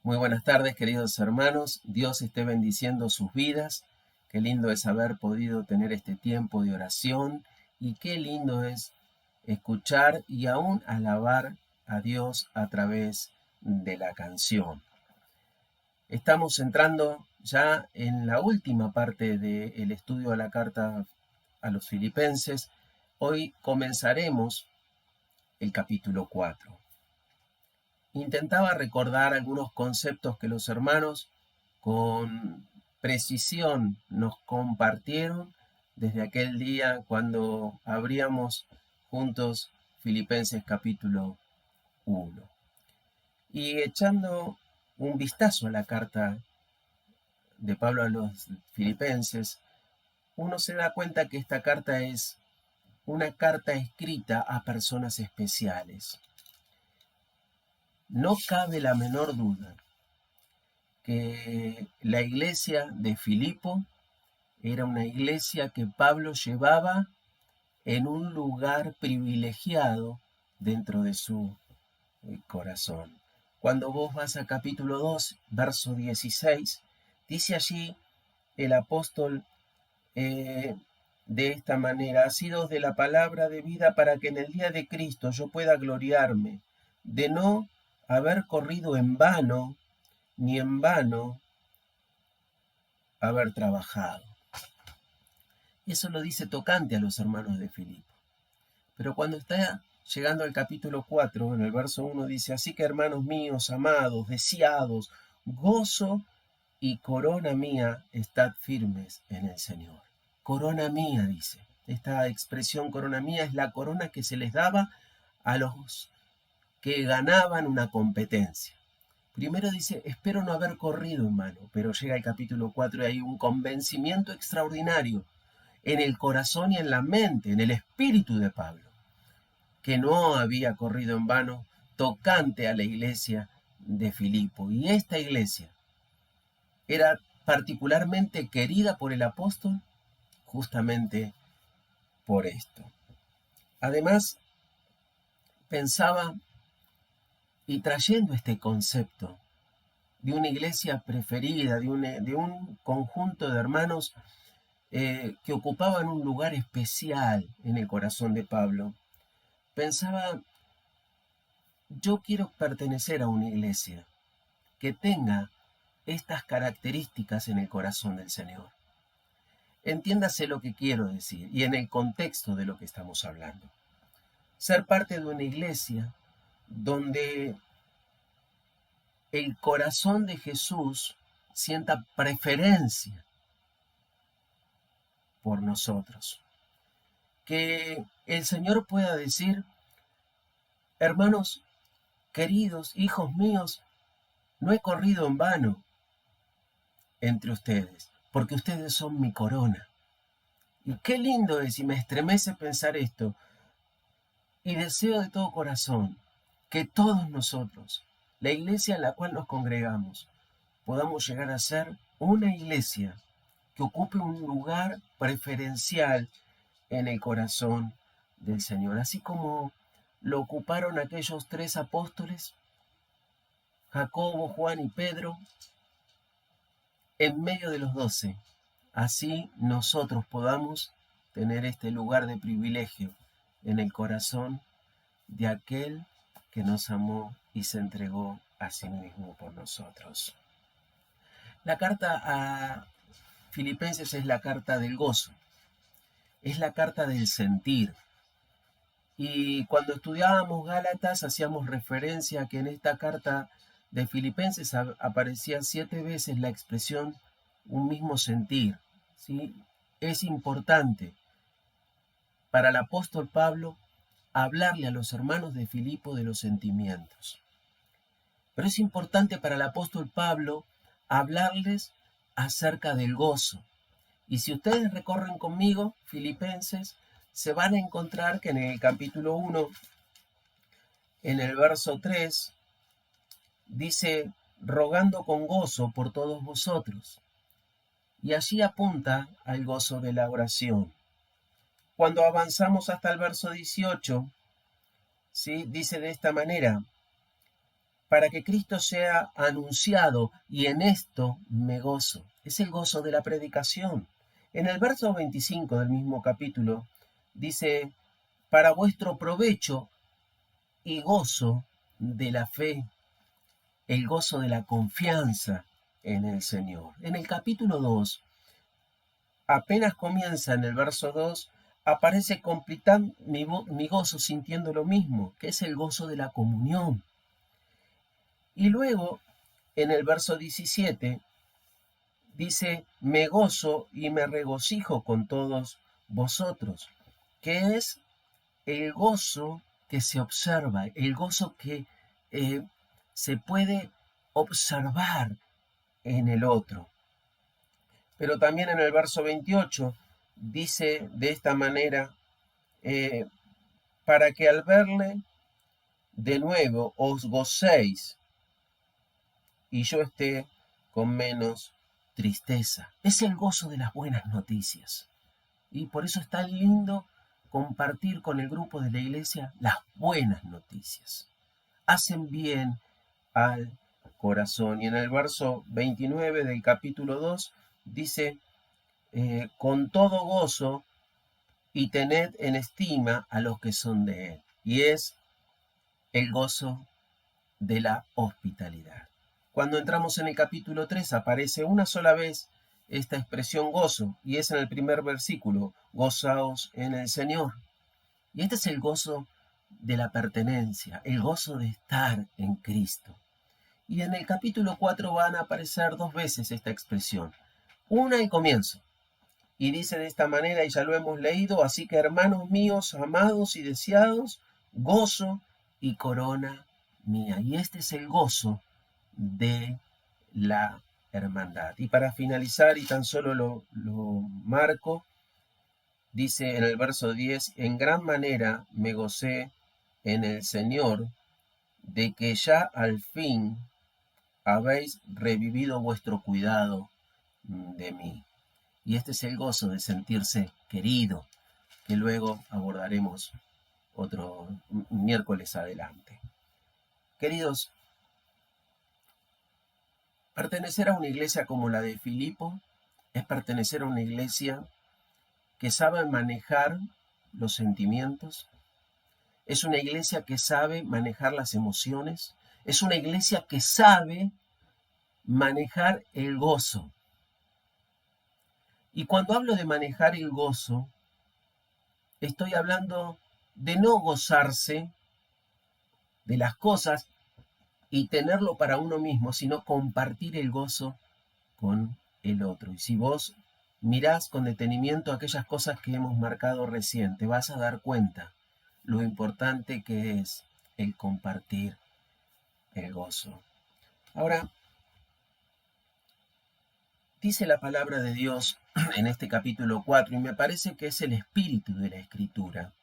Muy buenas tardes, queridos hermanos. Dios esté bendiciendo sus vidas. Qué lindo es haber podido tener este tiempo de oración y qué lindo es escuchar y aún alabar a Dios a través de la canción. Estamos entrando ya en la última parte del estudio de la carta a los filipenses. Hoy comenzaremos el capítulo 4. Intentaba recordar algunos conceptos que los hermanos con precisión nos compartieron desde aquel día cuando abríamos juntos Filipenses capítulo 1. Y echando un vistazo a la carta de Pablo a los filipenses, uno se da cuenta que esta carta es una carta escrita a personas especiales. No cabe la menor duda que la iglesia de Filipo era una iglesia que Pablo llevaba en un lugar privilegiado dentro de su corazón. Cuando vos vas a capítulo 2, verso 16, dice allí el apóstol de esta manera: asidos de la palabra de vida para que en el día de Cristo yo pueda gloriarme de no haber corrido en vano, ni en vano haber trabajado. Eso lo dice tocante a los hermanos de Filipo. Pero cuando está llegando al capítulo 4, en el verso 1 dice: así que hermanos míos, amados, deseados, gozo y corona mía, estad firmes en el Señor. Corona mía, dice. Esta expresión corona mía es la corona que se les daba a los que ganaban una competencia. Primero dice: espero no haber corrido en vano, pero llega el capítulo 4 y hay un convencimiento extraordinario en el corazón y en la mente, en el espíritu de Pablo, que no había corrido en vano tocante a la iglesia de Filipo. Y esta iglesia era particularmente querida por el apóstol justamente por esto. Además, pensaba, y trayendo este concepto de una iglesia preferida, de un conjunto de hermanos que ocupaban un lugar especial en el corazón de Pablo, pensaba, yo quiero pertenecer a una iglesia que tenga estas características en el corazón del Señor. Entiéndase lo que quiero decir y en el contexto de lo que estamos hablando. Ser parte de una iglesia donde el corazón de Jesús sienta preferencia por nosotros. Que el Señor pueda decir: hermanos queridos, hijos míos, no he corrido en vano entre ustedes, porque ustedes son mi corona. Y qué lindo es, y me estremece pensar esto, y deseo de todo corazón que todos nosotros, la iglesia en la cual nos congregamos, podamos llegar a ser una iglesia que ocupe un lugar preferencial en el corazón del Señor, así como lo ocuparon aquellos tres apóstoles, Jacobo, Juan y Pedro, en medio de los 12. Así nosotros podamos tener este lugar de privilegio en el corazón de aquel que nos amó y se entregó a sí mismo por nosotros. La carta a Filipenses es la carta del gozo, es la carta del sentir. Y cuando estudiábamos Gálatas hacíamos referencia a que en esta carta de Filipenses aparecía 7 veces la expresión un mismo sentir, ¿sí? Es importante para el apóstol Pablo hablarle a los hermanos de Filipo de los sentimientos. Pero es importante para el apóstol Pablo hablarles acerca del gozo. Y si ustedes recorren conmigo Filipenses, se van a encontrar que en el capítulo 1, en el verso 3, dice: rogando con gozo por todos vosotros. Y allí apunta al gozo de la oración. Cuando avanzamos hasta el verso 18, ¿sí? Dice de esta manera: para que Cristo sea anunciado, y en esto me gozo. Es el gozo de la predicación. En el verso 25 del mismo capítulo dice, para vuestro provecho y gozo de la fe, el gozo de la confianza en el Señor. En el capítulo 2, apenas comienza en el verso 2, aparece completando mi gozo sintiendo lo mismo, que es el gozo de la comunión. Y luego, en el verso 17, dice, me gozo y me regocijo con todos vosotros, que es el gozo que se observa, el gozo que se puede observar en el otro. Pero también en el verso 28 dice de esta manera, para que al verle de nuevo os gocéis y yo esté con menos tristeza. Es el gozo de las buenas noticias. Y por eso es tan lindo compartir con el grupo de la iglesia las buenas noticias. Hacen bien al corazón. Y en el verso 29 del capítulo 2 dice, con todo gozo y tened en estima a los que son de él. Y es el gozo de la hospitalidad. Cuando entramos en el capítulo 3 aparece una sola vez esta expresión gozo, y es en el primer versículo, gozaos en el Señor. Y este es el gozo de la pertenencia, el gozo de estar en Cristo. Y en el capítulo 4 van a aparecer dos veces esta expresión. Una al comienzo, y dice de esta manera, y ya lo hemos leído, así que hermanos míos, amados y deseados, gozo y corona mía. Y este es el gozo de la hermandad. Y para finalizar, y tan solo lo marco, dice en el verso 10, en gran manera me gocé en el Señor de que ya al fin habéis revivido vuestro cuidado de mí. Y este es el gozo de sentirse querido, que luego abordaremos otro miércoles adelante. Queridos, pertenecer a una iglesia como la de Filipo es pertenecer a una iglesia que sabe manejar los sentimientos, es una iglesia que sabe manejar las emociones, es una iglesia que sabe manejar el gozo. Y cuando hablo de manejar el gozo, estoy hablando de no gozarse de las cosas y tenerlo para uno mismo, sino compartir el gozo con el otro. Y si vos mirás con detenimiento aquellas cosas que hemos marcado recién, te vas a dar cuenta lo importante que es el compartir el gozo. Ahora, dice la palabra de Dios en este capítulo 4, y me parece que es el espíritu de la Escritura,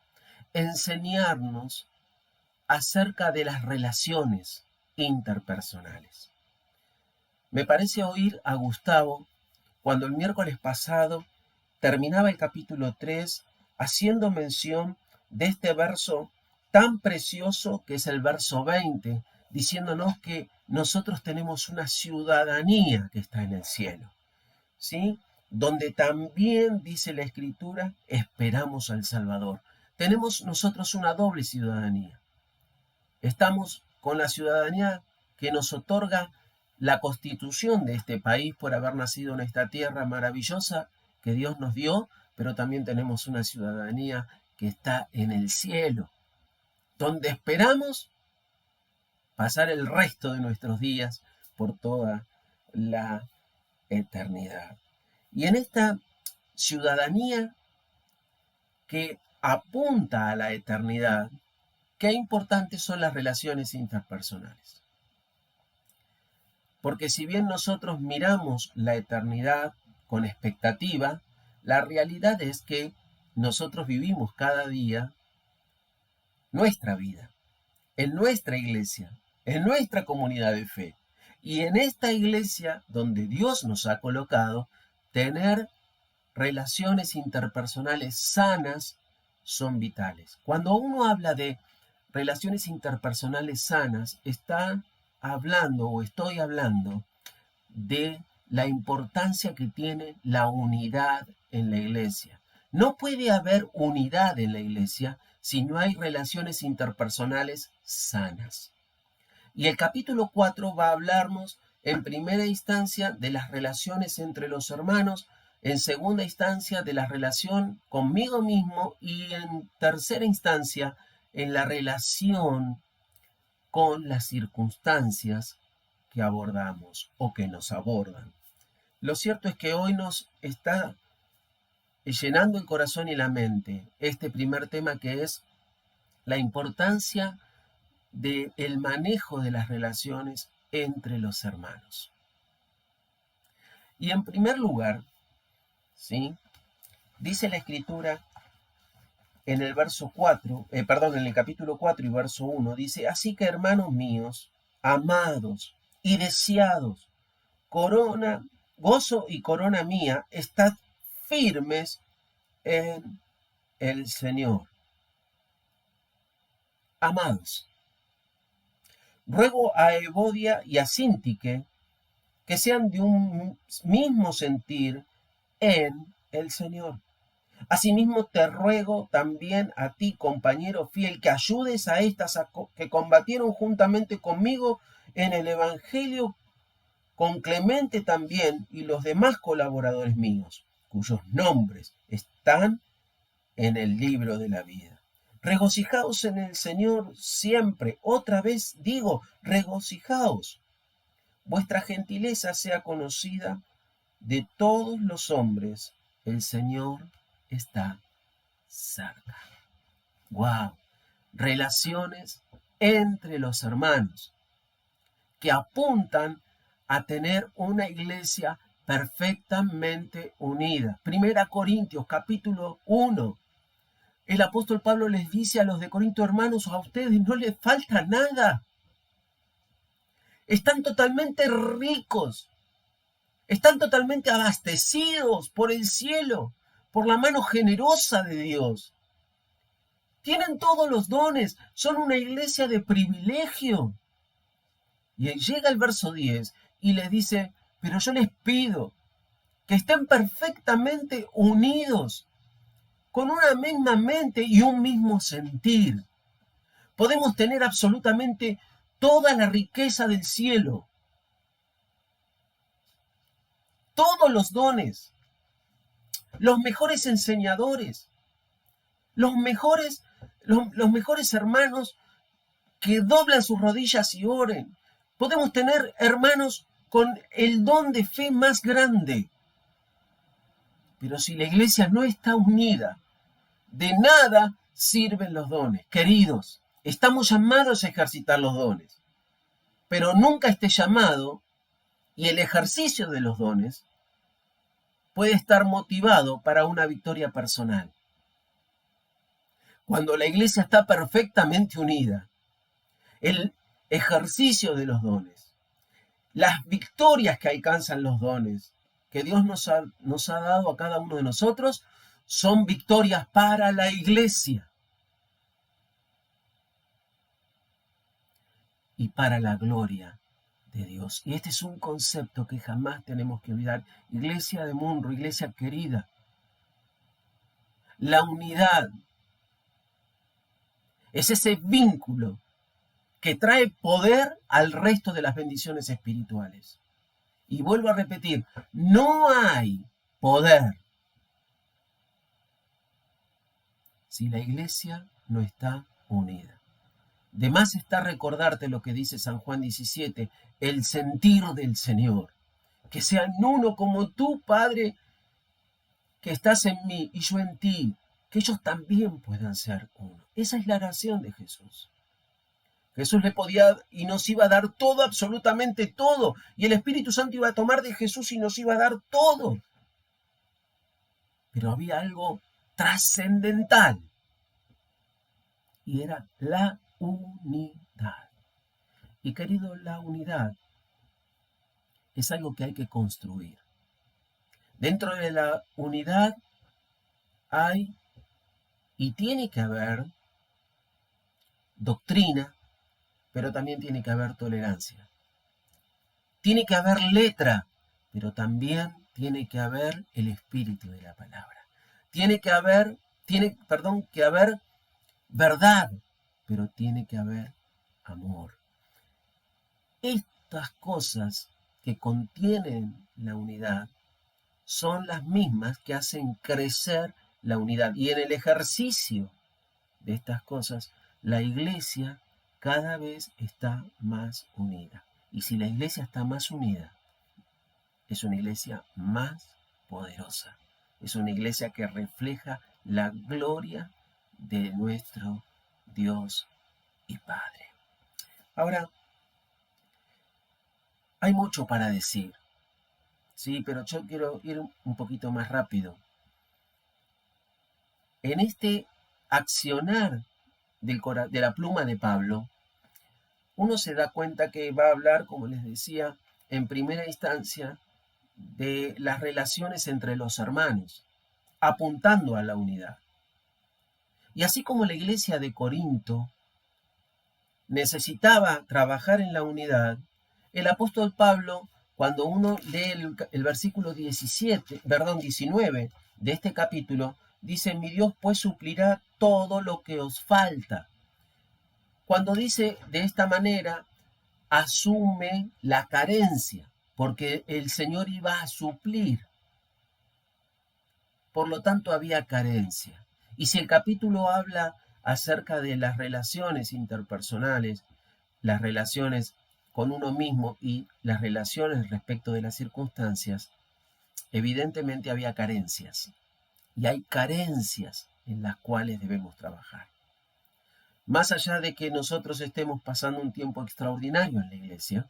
enseñarnos acerca de las relaciones interpersonales. Me parece oír a Gustavo cuando el miércoles pasado terminaba el capítulo 3 haciendo mención de este verso tan precioso que es el verso 20, diciéndonos que nosotros tenemos una ciudadanía que está en el cielo, ¿sí? Donde también, dice la Escritura, esperamos al Salvador. Tenemos nosotros una doble ciudadanía. Estamos con la ciudadanía que nos otorga la constitución de este país por haber nacido en esta tierra maravillosa que Dios nos dio, pero también tenemos una ciudadanía que está en el cielo, donde esperamos pasar el resto de nuestros días por toda la eternidad. Y en esta ciudadanía que apunta a la eternidad, qué importantes son las relaciones interpersonales. Porque si bien nosotros miramos la eternidad con expectativa, la realidad es que nosotros vivimos cada día nuestra vida, en nuestra iglesia, en nuestra comunidad de fe. Y en esta iglesia donde Dios nos ha colocado, tener relaciones interpersonales sanas son vitales. Cuando uno habla de relaciones interpersonales sanas, está hablando o estoy hablando de la importancia que tiene la unidad en la iglesia. No puede haber unidad en la iglesia si no hay relaciones interpersonales sanas. Y el capítulo 4 va a hablarnos en primera instancia de las relaciones entre los hermanos, en segunda instancia de la relación conmigo mismo y en tercera instancia en la relación con las circunstancias que abordamos o que nos abordan. Lo cierto es que hoy nos está llenando el corazón y la mente este primer tema, que es la importancia del manejo de las relaciones entre los hermanos. Y en primer lugar, ¿sí?, dice la Escritura en el verso 4, en el capítulo 4 y verso 1, dice: así que, hermanos míos, amados y deseados, corona, gozo y corona mía, estad firmes en el Señor. Amados, ruego a Evodia y a Síntique que sean de un mismo sentir en el Señor. Asimismo te ruego también a ti, compañero fiel, que ayudes a estas que combatieron juntamente conmigo en el Evangelio, con Clemente también y los demás colaboradores míos, cuyos nombres están en el libro de la vida. Regocijaos en el Señor siempre. Otra vez digo, regocijaos. Vuestra gentileza sea conocida de todos los hombres. El Señor está cerca. ¡Wow! Relaciones entre los hermanos que apuntan a tener una iglesia perfectamente unida. Primera Corintios, capítulo 1. El apóstol Pablo les dice a los de Corinto: hermanos, a ustedes no les falta nada. Están totalmente ricos. Están totalmente abastecidos por el cielo, por la mano generosa de Dios. Tienen todos los dones. Son una iglesia de privilegio. Y llega el verso 10 y les dice: pero yo les pido que estén perfectamente unidos, con una misma mente y un mismo sentir. Podemos tener absolutamente toda la riqueza del cielo, todos los dones, los mejores enseñadores, los mejores hermanos que doblan sus rodillas y oren. Podemos tener hermanos con el don de fe más grande. Pero si la iglesia no está unida, de nada sirven los dones. Queridos, estamos llamados a ejercitar los dones, pero nunca este llamado y el ejercicio de los dones puede estar motivado para una victoria personal. Cuando la iglesia está perfectamente unida, el ejercicio de los dones, las victorias que alcanzan los dones que Dios nos ha dado a cada uno de nosotros, son victorias para la iglesia y para la gloria de Dios. Y este es un concepto que jamás tenemos que olvidar. Iglesia de Munro, iglesia querida, la unidad es ese vínculo que trae poder al resto de las bendiciones espirituales. Y vuelvo a repetir, no hay poder si la iglesia no está unida. De más está recordarte lo que dice San Juan 17, el sentir del Señor. Que sean uno como tú, Padre, que estás en mí y yo en ti, que ellos también puedan ser uno. Esa es la oración de Jesús. Jesús le podía y nos iba a dar todo, absolutamente todo. Y el Espíritu Santo iba a tomar de Jesús y nos iba a dar todo. Pero había algo trascendental. Y era la unidad. Y querido, la unidad es algo que hay que construir. Dentro de la unidad hay y tiene que haber doctrina, pero también tiene que haber tolerancia. tiene que haber letra, pero también tiene que haber el espíritu de la palabra. Tiene que haber, que haber verdad, pero tiene que haber amor. Estas cosas que contienen la unidad son las mismas que hacen crecer la unidad. Y en el ejercicio de estas cosas, la iglesia cada vez está más unida. Y si la iglesia está más unida, es una iglesia más poderosa. Es una iglesia que refleja la gloria de nuestro Dios y Padre. Ahora, hay mucho para decir, sí, pero yo quiero ir un poquito más rápido. En este accionar de la pluma de Pablo, uno se da cuenta que va a hablar, como les decía, en primera instancia, de las relaciones entre los hermanos, apuntando a la unidad. Y así como la iglesia de Corinto necesitaba trabajar en la unidad, el apóstol Pablo, cuando uno lee el versículo 19 de este capítulo, dice: mi Dios pues suplirá todo lo que os falta. Cuando dice de esta manera, asume la carencia, porque el Señor iba a suplir. Por lo tanto, había carencia. Y si el capítulo habla acerca de las relaciones interpersonales, las relaciones con uno mismo y las relaciones respecto de las circunstancias, evidentemente había carencias. Y hay carencias en las cuales debemos trabajar. Más allá de que nosotros estemos pasando un tiempo extraordinario en la iglesia,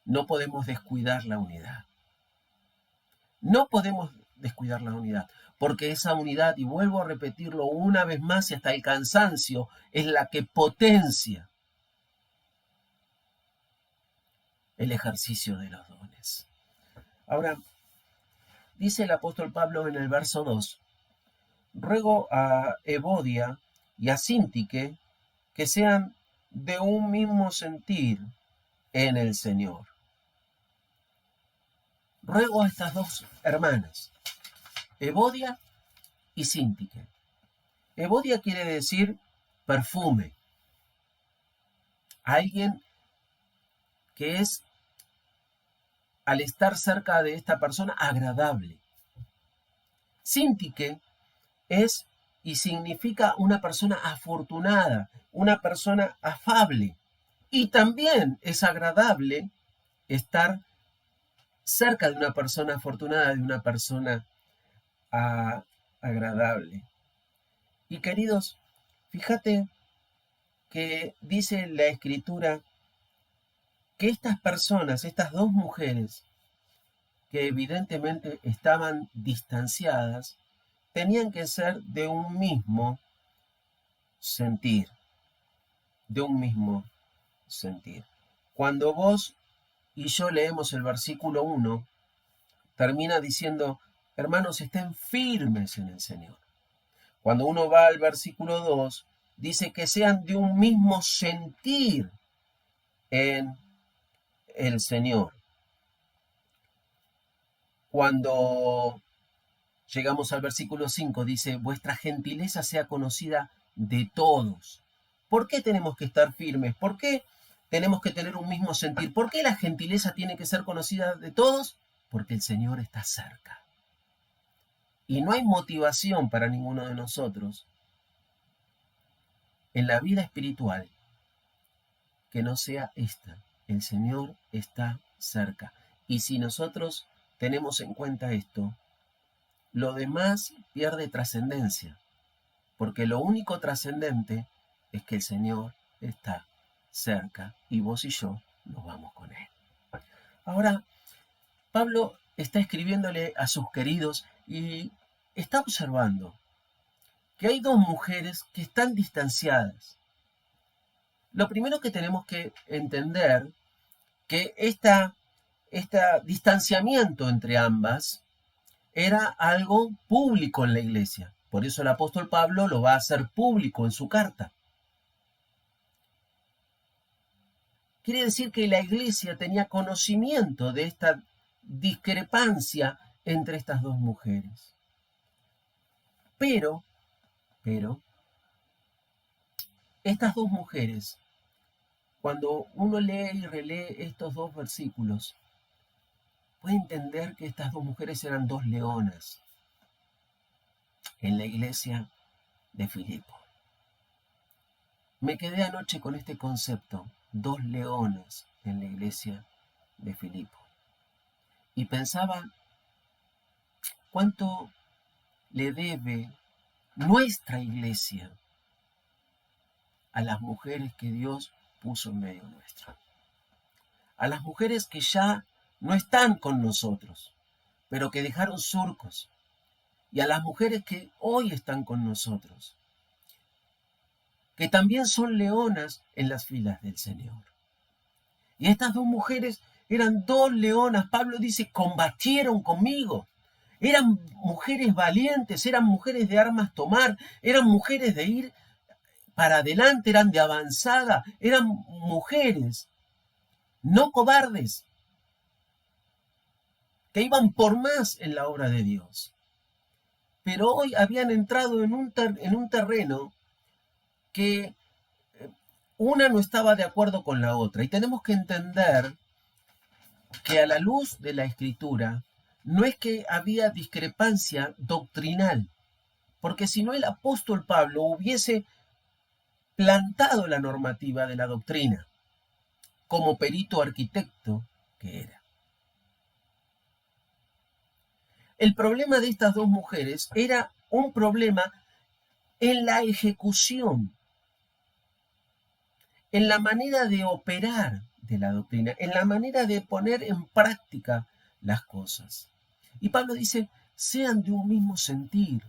no podemos descuidar la unidad. No podemos descuidar la unidad, porque esa unidad, y vuelvo a repetirlo una vez más y hasta el cansancio, es la que potencia el ejercicio de los dones. Ahora, dice el apóstol Pablo en el verso 2, ruego a Evodia y a Síntique que sean de un mismo sentir en el Señor. Ruego a estas dos hermanas, Evodia y Síntique. Evodia quiere decir perfume. Alguien que es, al estar cerca de esta persona, agradable. Síntique es y significa una persona afortunada, una persona afable. Y también es agradable estar cerca de una persona afortunada, de una persona agradable. Y queridos, fíjate que dice la Escritura que estas personas, estas dos mujeres, que evidentemente estaban distanciadas, tenían que ser de un mismo sentir, de un mismo sentir. Cuando vos y yo leemos el versículo 1, termina diciendo: hermanos, estén firmes en el Señor. Cuando uno va al versículo 2, dice que sean de un mismo sentir en el Señor. Cuando llegamos al versículo 5, dice: vuestra gentileza sea conocida de todos. ¿Por qué tenemos que estar firmes? ¿Por qué tenemos que tener un mismo sentir? ¿Por qué la gentileza tiene que ser conocida de todos? Porque el Señor está cerca. Y no hay motivación para ninguno de nosotros en la vida espiritual que no sea esta: el Señor está cerca. Y si nosotros tenemos en cuenta esto, lo demás pierde trascendencia, porque lo único trascendente es que el Señor está cerca y vos y yo nos vamos con Él. Ahora, Pablo está escribiéndole a sus queridos y está observando que hay dos mujeres que están distanciadas. Lo primero que tenemos que entender que este distanciamiento entre ambas era algo público en la iglesia. Por eso el apóstol Pablo lo va a hacer público en su carta. quiere decir que la iglesia tenía conocimiento de esta discrepancia entre estas dos mujeres. Pero, estas dos mujeres, cuando uno lee y relee estos dos versículos, puede entender que estas dos mujeres eran dos leonas en la iglesia de Filipo. Me quedé anoche con este concepto, dos leonas en la iglesia de Filipo. Y pensaba cuánto le debe nuestra iglesia a las mujeres que Dios puso en medio nuestro. A las mujeres que ya no están con nosotros, pero que dejaron surcos. Y a las mujeres que hoy están con nosotros, que también son leonas en las filas del Señor. Y estas dos mujeres eran dos leonas. Pablo dice, combatieron conmigo. Eran mujeres valientes, eran mujeres de armas tomar, eran mujeres de ir para adelante, eran de avanzada, eran mujeres no cobardes, que iban por más en la obra de Dios. Pero hoy habían entrado en un terreno que una no estaba de acuerdo con la otra. Y tenemos que entender que a la luz de la Escritura, no es que había discrepancia doctrinal, porque si no el apóstol Pablo hubiese plantado la normativa de la doctrina, como perito arquitecto que era. El problema de estas dos mujeres era un problema en la ejecución, en la manera de operar de la doctrina, en la manera de poner en práctica las cosas. Y Pablo dice, sean de un mismo sentir.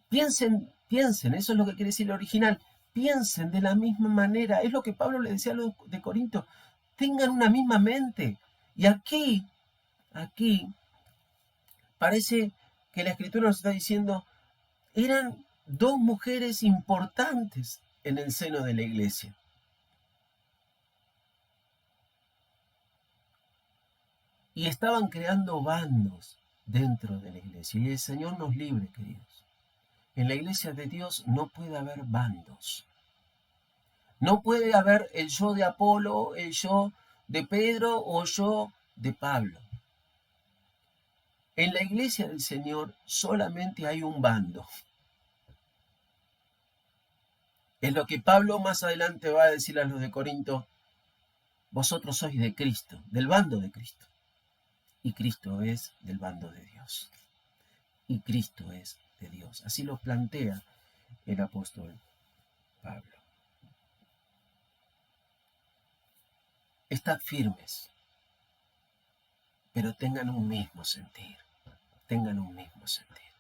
Piensen, eso es lo que quiere decir el original, piensen de la misma manera. Es lo que Pablo le decía a los de Corinto, tengan una misma mente. Y aquí, parece que la Escritura nos está diciendo, eran dos mujeres importantes en el seno de la iglesia. Y estaban creando bandos dentro de la iglesia. Y el Señor nos libre, queridos. En la iglesia de Dios no puede haber bandos. No puede haber el yo de Apolo, el yo de Pedro o yo de Pablo. En la iglesia del Señor solamente hay un bando. Es lo que Pablo más adelante va a decir a los de Corinto, vosotros sois de Cristo, del bando de Cristo. Y Cristo es del bando de Dios. Y Cristo es de Dios. Así lo plantea el apóstol Pablo. Estad firmes, pero tengan un mismo sentir. Tengan un mismo sentir.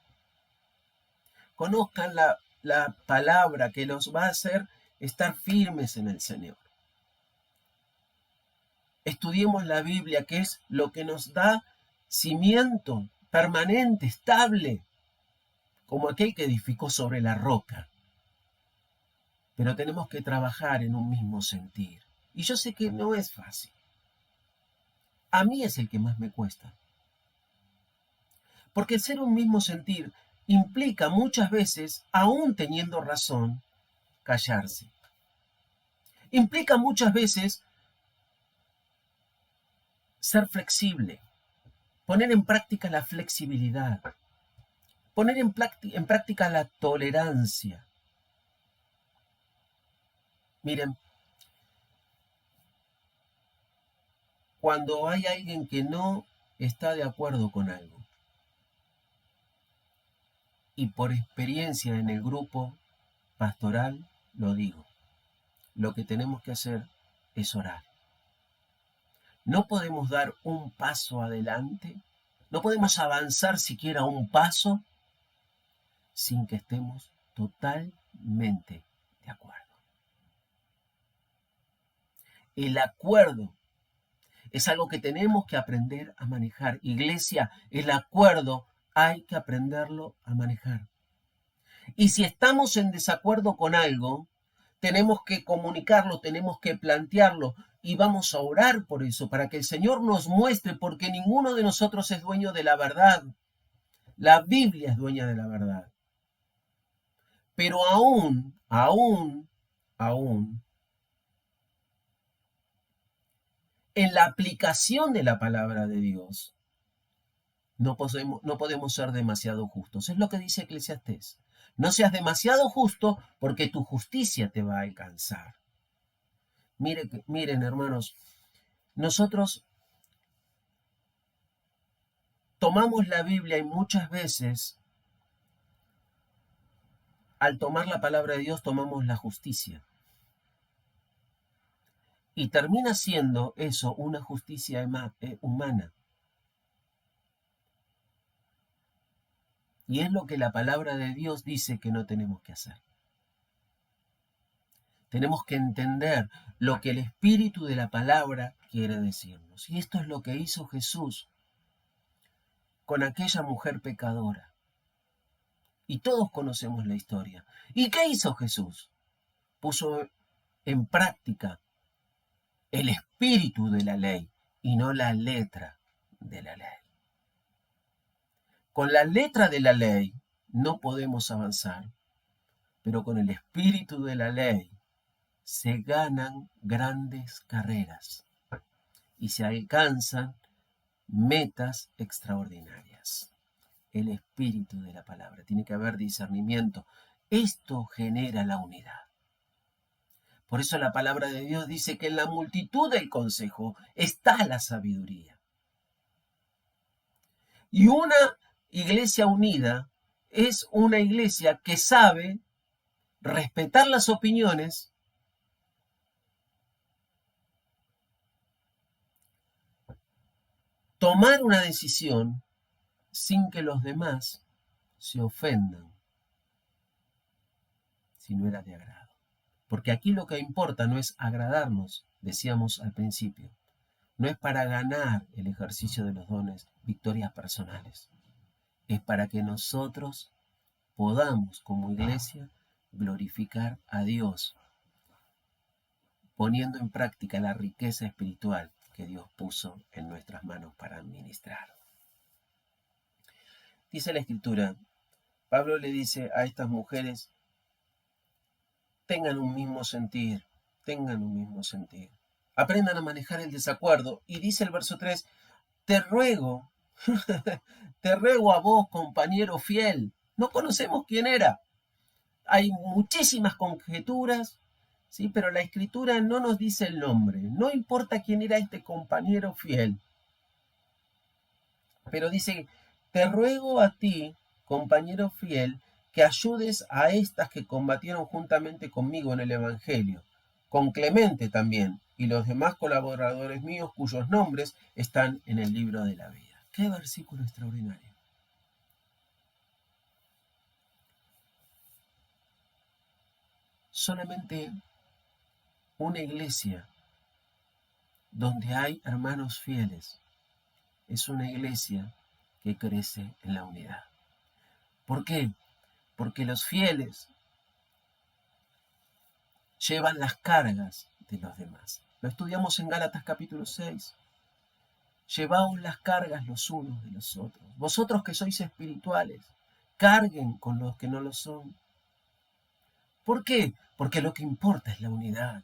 Conozcan la palabra que los va a hacer estar firmes en el Señor. Estudiemos la Biblia, que es lo que nos da cimiento permanente, estable, como aquel que edificó sobre la roca. Pero tenemos que trabajar en un mismo sentir. Y yo sé que no es fácil. A mí es el que más me cuesta. Porque el ser un mismo sentir implica muchas veces, aún teniendo razón, callarse. Implica muchas veces ser flexible, poner en práctica la flexibilidad, poner en práctica la tolerancia. Miren, cuando hay alguien que no está de acuerdo con algo, y por experiencia en el grupo pastoral lo digo, lo que tenemos que hacer es orar. No podemos dar un paso adelante, no podemos avanzar siquiera un paso sin que estemos totalmente de acuerdo. El acuerdo es algo que tenemos que aprender a manejar. Iglesia, el acuerdo hay que aprenderlo a manejar. Y si estamos en desacuerdo con algo, tenemos que comunicarlo, tenemos que plantearlo y vamos a orar por eso, para que el Señor nos muestre, porque ninguno de nosotros es dueño de la verdad. La Biblia es dueña de la verdad. Pero aún, en la aplicación de la palabra de Dios, no podemos ser demasiado justos. Es lo que dice Eclesiastés. No seas demasiado justo porque tu justicia te va a alcanzar. Miren, hermanos, nosotros tomamos la Biblia y muchas veces, al tomar la palabra de Dios, tomamos la justicia. Y termina siendo eso una justicia humana. Y es lo que la palabra de Dios dice que no tenemos que hacer. Tenemos que entender lo que el espíritu de la palabra quiere decirnos. Y esto es lo que hizo Jesús con aquella mujer pecadora. Y todos conocemos la historia. ¿Y qué hizo Jesús? Puso en práctica el espíritu de la ley y no la letra de la ley. Con la letra de la ley no podemos avanzar, pero con el espíritu de la ley se ganan grandes carreras y se alcanzan metas extraordinarias. El espíritu de la palabra. Tiene que haber discernimiento. Esto genera la unidad. Por eso la palabra de Dios dice que en la multitud del consejo está la sabiduría. Y una iglesia unida es una iglesia que sabe respetar las opiniones, tomar una decisión sin que los demás se ofendan si no era de agrado. Porque aquí lo que importa no es agradarnos, decíamos al principio. No es para ganar el ejercicio de los dones, victorias personales. Es para que nosotros podamos, como iglesia, glorificar a Dios, poniendo en práctica la riqueza espiritual que Dios puso en nuestras manos para administrar. Dice la Escritura, Pablo le dice a estas mujeres, tengan un mismo sentir, aprendan a manejar el desacuerdo. Y dice el verso 3, te ruego, te ruego a vos, compañero fiel. No conocemos quién era. Hay muchísimas conjeturas, ¿sí? Pero la Escritura no nos dice el nombre. No importa quién era este compañero fiel. Pero dice, te ruego a ti, compañero fiel, que ayudes a estas que combatieron juntamente conmigo en el Evangelio, con Clemente también, y los demás colaboradores míos cuyos nombres están en el libro de la vida. ¡Qué versículo extraordinario! Solamente una iglesia donde hay hermanos fieles es una iglesia que crece en la unidad. ¿Por qué? Porque los fieles llevan las cargas de los demás. Lo estudiamos en Gálatas capítulo 6. Llevaos las cargas los unos de los otros. Vosotros que sois espirituales, carguen con los que no lo son. ¿Por qué? Porque lo que importa es la unidad.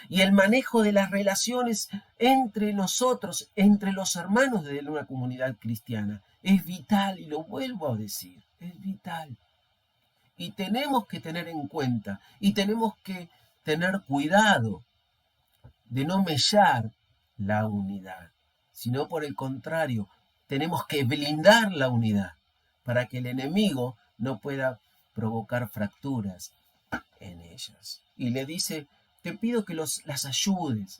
Y el manejo de las relaciones entre nosotros, entre los hermanos de una comunidad cristiana, es vital, y lo vuelvo a decir, es vital. Y tenemos que tener en cuenta, y tenemos que tener cuidado de no mellar la unidad, sino por el contrario, tenemos que blindar la unidad para que el enemigo no pueda provocar fracturas en ellas. Y le dice, te pido que las ayudes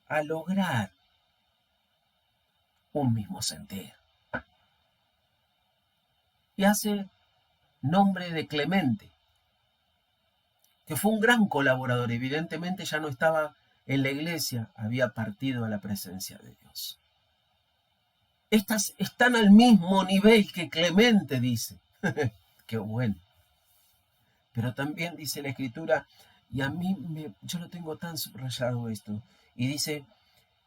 a lograr un mismo sentir. Y hace nombre de Clemente, que fue un gran colaborador. Evidentemente ya no estaba en la iglesia, había partido a la presencia de Dios. Estas están al mismo nivel que Clemente, dice. Qué bueno. Pero también dice la Escritura, y a mí yo lo tengo tan subrayado esto, y dice,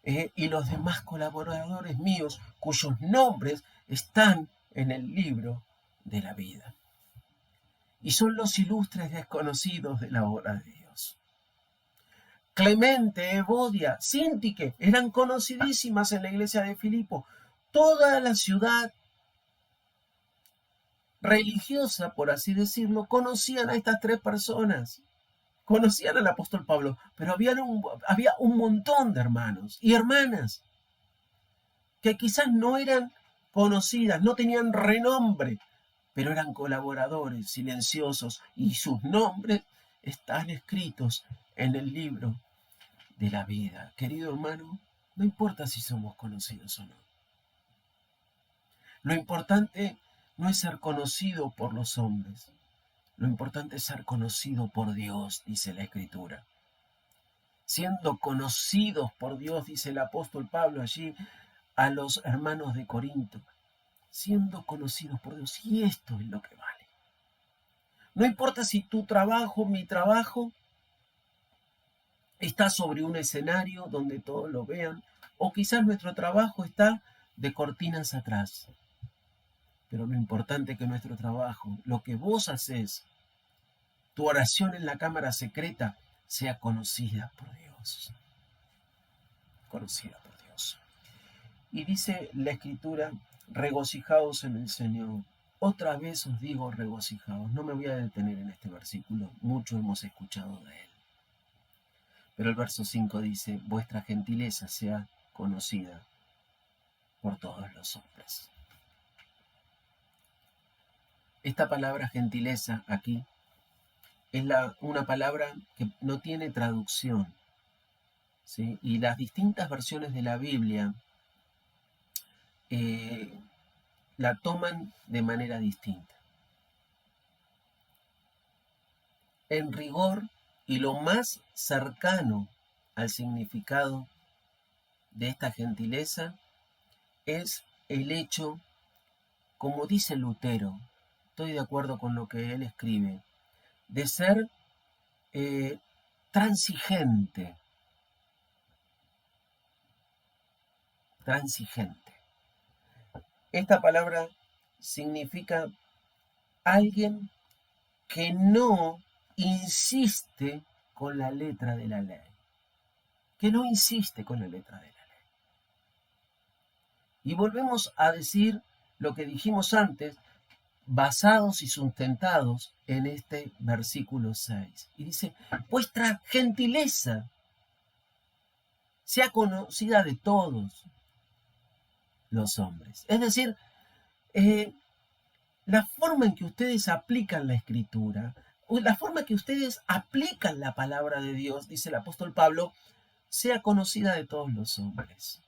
y los demás colaboradores míos cuyos nombres están en el libro de la vida. Y son los ilustres desconocidos de la obra de Dios. Clemente, Evodia, Síntique eran conocidísimas en la iglesia de Filipo. Toda la ciudad religiosa, por así decirlo, conocían a estas tres personas. Conocían al apóstol Pablo, pero había un montón de hermanos y hermanas que quizás no eran conocidas, no tenían renombre, pero eran colaboradores silenciosos y sus nombres están escritos en el libro de la vida. Querido hermano, no importa si somos conocidos o no. Lo importante no es ser conocido por los hombres. Lo importante es ser conocido por Dios, dice la Escritura. Siendo conocidos por Dios, dice el apóstol Pablo allí a los hermanos de Corinto. Siendo conocidos por Dios. Y esto es lo que vale. No importa si tu trabajo, mi trabajo, está sobre un escenario donde todos lo vean, o quizás nuestro trabajo está de cortinas atrás. Pero lo importante es que nuestro trabajo, lo que vos haces, tu oración en la cámara secreta, sea conocida por Dios. Conocida por Dios. Y dice la Escritura, regocijaos en el Señor. Otra vez os digo regocijaos. No me voy a detener en este versículo, mucho hemos escuchado de él. Pero el verso 5 dice, vuestra gentileza sea conocida por todos los hombres. Esta palabra gentileza aquí es una palabra que no tiene traducción, ¿sí? Y las distintas versiones de la Biblia la toman de manera distinta. En rigor, y lo más cercano al significado de esta gentileza es el hecho, como dice Lutero, estoy de acuerdo con lo que él escribe, de ser transigente. Transigente. Esta palabra significa alguien que no insiste con la letra de la ley. Que no insiste con la letra de la ley. Y volvemos a decir lo que dijimos antes, basados y sustentados en este versículo 6. Y dice, vuestra gentileza sea conocida de todos los hombres. Es decir, la forma en que ustedes aplican la Escritura, o la forma en que ustedes aplican la palabra de Dios, dice el apóstol Pablo, sea conocida de todos los hombres.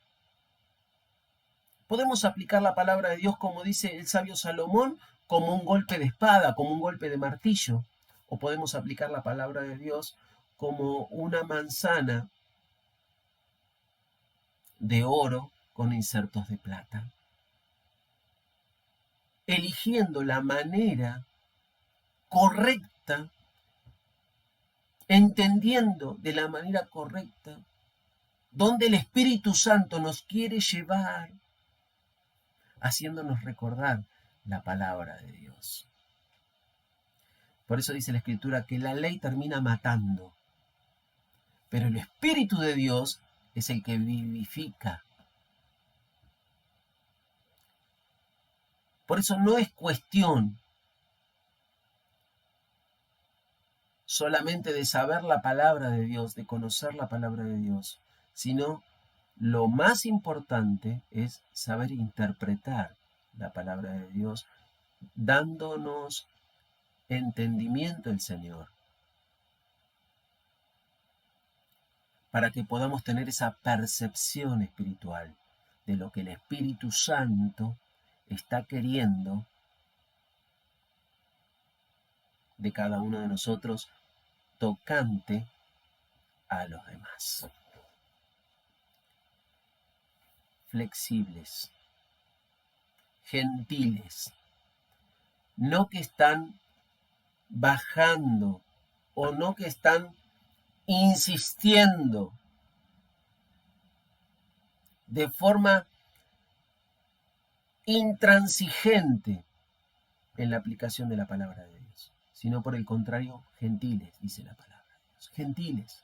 Podemos aplicar la palabra de Dios, como dice el sabio Salomón, como un golpe de espada, como un golpe de martillo. O podemos aplicar la palabra de Dios como una manzana de oro con insertos de plata. Eligiendo la manera correcta, entendiendo de la manera correcta, donde el Espíritu Santo nos quiere llevar, haciéndonos recordar la palabra de Dios. Por eso dice la Escritura que la ley termina matando, pero el Espíritu de Dios es el que vivifica. Por eso no es cuestión solamente de saber la palabra de Dios, de conocer la palabra de Dios, sino lo más importante es saber interpretar la palabra de Dios, dándonos entendimiento el Señor, para que podamos tener esa percepción espiritual de lo que el Espíritu Santo está queriendo de cada uno de nosotros tocante a los demás. Flexibles, gentiles, no que están bajando o no que están insistiendo de forma intransigente en la aplicación de la palabra de Dios, sino por el contrario, gentiles, dice la palabra de Dios, gentiles,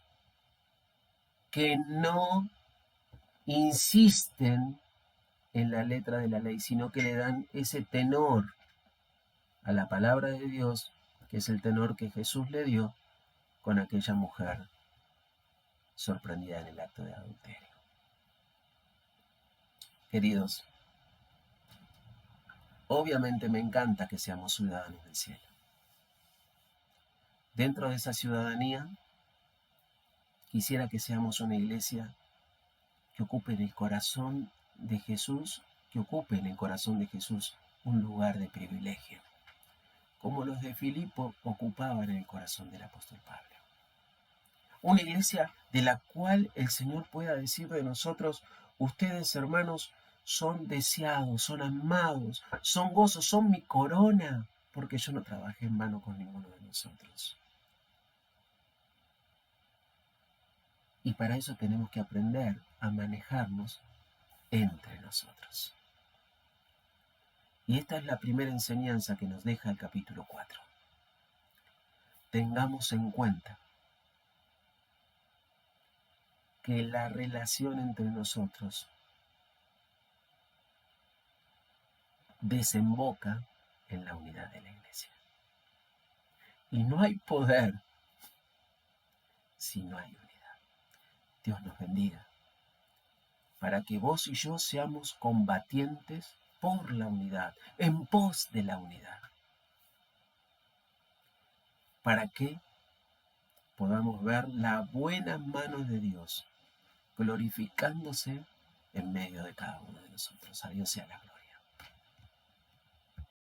que no insisten en la letra de la ley, sino que le dan ese tenor a la palabra de Dios, que es el tenor que Jesús le dio con aquella mujer sorprendida en el acto de adulterio. Queridos, obviamente me encanta que seamos ciudadanos del cielo. Dentro de esa ciudadanía, quisiera que seamos una iglesia que ocupe en el corazón de Jesús, que ocupe en el corazón de Jesús un lugar de privilegio, como los de Filipo ocupaban en el corazón del apóstol Pablo. Una iglesia de la cual el Señor pueda decir de nosotros: ustedes, hermanos, son deseados, son amados, son gozos, son mi corona, porque yo no trabajé en vano con ninguno de nosotros. Y para eso tenemos que aprender a manejarnos entre nosotros. Y esta es la primera enseñanza que nos deja el capítulo 4. Tengamos en cuenta que la relación entre nosotros desemboca en la unidad de la iglesia. Y no hay poder si no hay unidad. Dios nos bendiga, para que vos y yo seamos combatientes por la unidad, en pos de la unidad, para que podamos ver la buena mano de Dios glorificándose en medio de cada uno de nosotros. A Dios sea la gloria.